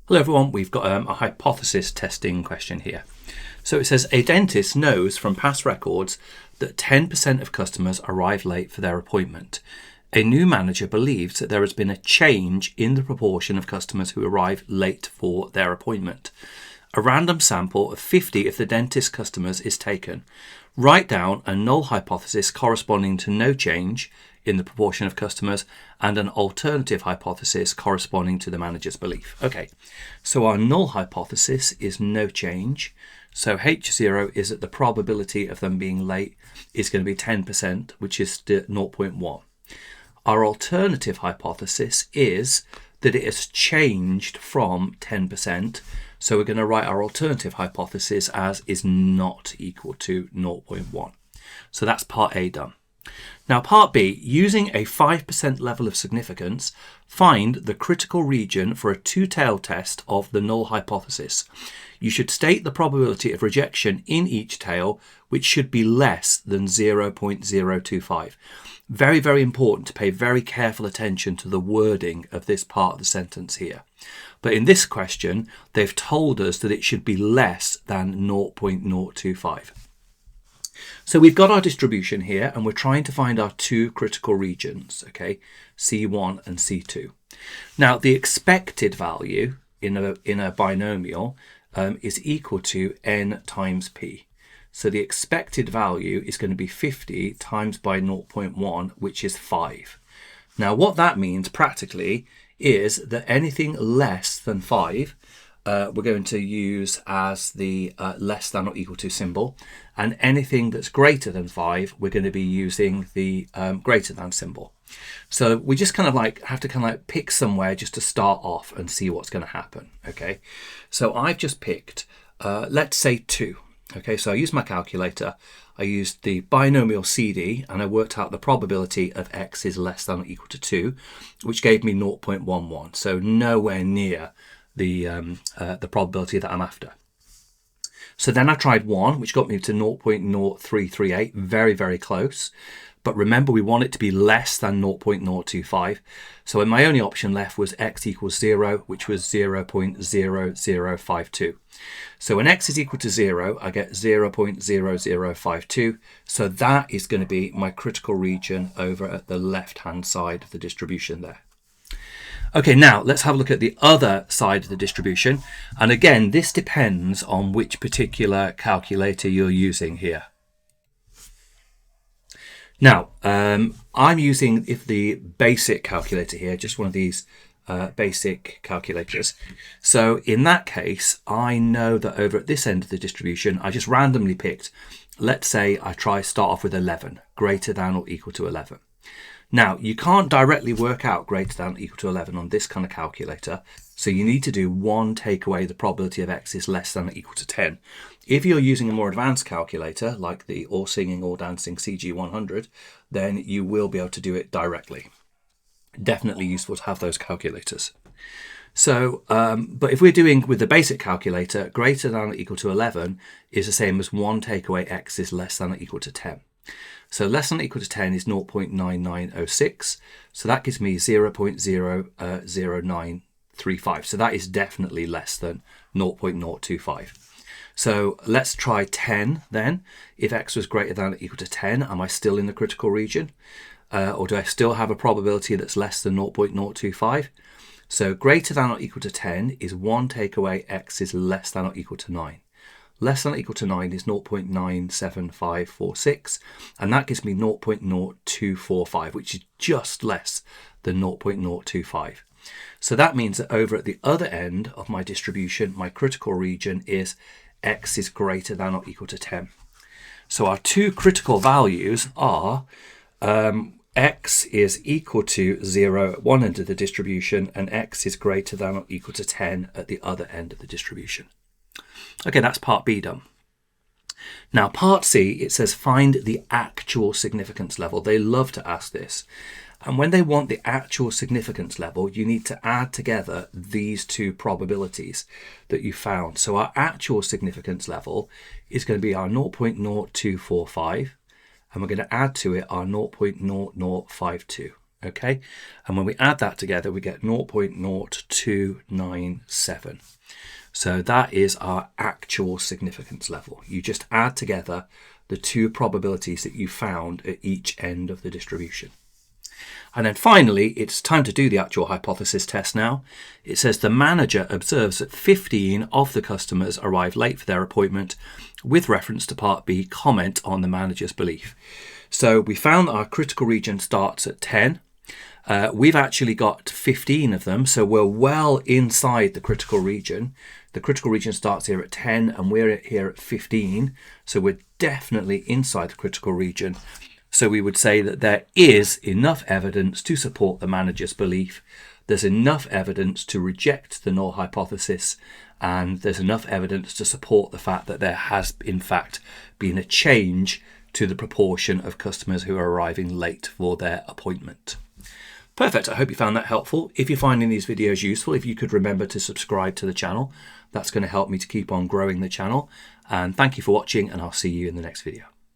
Hello everyone, we've got a hypothesis testing question here. So it says a dentist knows from past records that 10% of customers arrive late for their appointment. A new manager believes that there has been a change in the proportion of customers who arrive late for their appointment. A random sample of 50 of the dentist's customers is taken. Write down a null hypothesis corresponding to no change in the proportion of customers and an alternative hypothesis corresponding to the manager's belief. Okay, so our null hypothesis is no change. So H0 is that the probability of them being late is going to be 10%, which is 0.1. Our alternative hypothesis is that it has changed from 10%. So we're going to write our alternative hypothesis as is not equal to 0.1. So that's part A done. Now part B, using a 5% level of significance, find the critical region for a two-tailed test of the null hypothesis. You should state the probability of rejection in each tail, which should be less than 0.025. Very, very important to pay very careful attention to the wording of this part of the sentence here. But in this question, they've told us that it should be less than 0.025. So we've got our distribution here and we're trying to find our two critical regions, okay, C1 and C2. Now the expected value in a binomial is equal to n times p. So the expected value is going to be 50 times by 0.1, which is 5. Now what that means practically is that anything less than 5 we're going to use as the less than or equal to symbol, and anything that's greater than 5 we're going to be using the greater than symbol. So we just kind of like have to kind of like pick somewhere just to start off and see what's going to happen. Okay, so I've just picked let's say 2. Okay, so I used my calculator, I used the binomial CD and I worked out the probability of x is less than or equal to 2, which gave me 0.11, so nowhere near the probability that I'm after. So then I tried 1, which got me to 0.0338, very, very close. But remember, we want it to be less than 0.025. So my only option left was x equals 0, which was 0.0052. So when x is equal to 0, I get 0.0052. So that is going to be my critical region over at the left-hand side of the distribution there. Okay, now let's have a look at the other side of the distribution. And again, this depends on which particular calculator you're using here. Now, I'm using the basic calculator here, just one of these basic calculators. So in that case, I know that over at this end of the distribution, I just randomly picked, let's say I start off with 11, greater than or equal to 11. Now, you can't directly work out greater than or equal to 11 on this kind of calculator, so you need to do 1 take away the probability of x is less than or equal to 10. If you're using a more advanced calculator, like the All Singing, All Dancing CG100, then you will be able to do it directly. Definitely useful to have those calculators. So, but if we're doing with the basic calculator, greater than or equal to 11 is the same as 1 take away x is less than or equal to 10. So less than or equal to 10 is 0.9906. So that gives me 0.00935. So that is definitely less than 0.025. So let's try 10 then. If x was greater than or equal to 10, am I still in the critical region? Or do I still have a probability that's less than 0.025? So greater than or equal to 10 is 1 take away x is less than or equal to 9. Less than or equal to 9 is 0.97546, and that gives me 0.0245, which is just less than 0.025. So that means that over at the other end of my distribution, my critical region is x is greater than or equal to 10. So our two critical values are x is equal to 0 at one end of the distribution and x is greater than or equal to 10 at the other end of the distribution. Okay, that's part B done. Now part C, it says find the actual significance level. They love to ask this. And when they want the actual significance level, you need to add together these two probabilities that you found. So our actual significance level is going to be our 0.0245, and we're going to add to it our 0.0052. Okay, and when we add that together, we get 0.0297. So that is our actual significance level. You just add together the two probabilities that you found at each end of the distribution. And then finally, it's time to do the actual hypothesis test now. It says the manager observes that 15 of the customers arrive late for their appointment. With reference to part B, comment on the manager's belief. So we found that our critical region starts at 10. We've actually got 15 of them, so we're well inside the critical region. The critical region starts here at 10 and we're here at 15, so we're definitely inside the critical region. So we would say that there is enough evidence to support the manager's belief. There's enough evidence to reject the null hypothesis, and there's enough evidence to support the fact that there has in fact been a change to the proportion of customers who are arriving late for their appointment. Perfect. I hope you found that helpful. If you're finding these videos useful, if you could remember to subscribe to the channel, that's going to help me to keep on growing the channel. And thank you for watching, and I'll see you in the next video.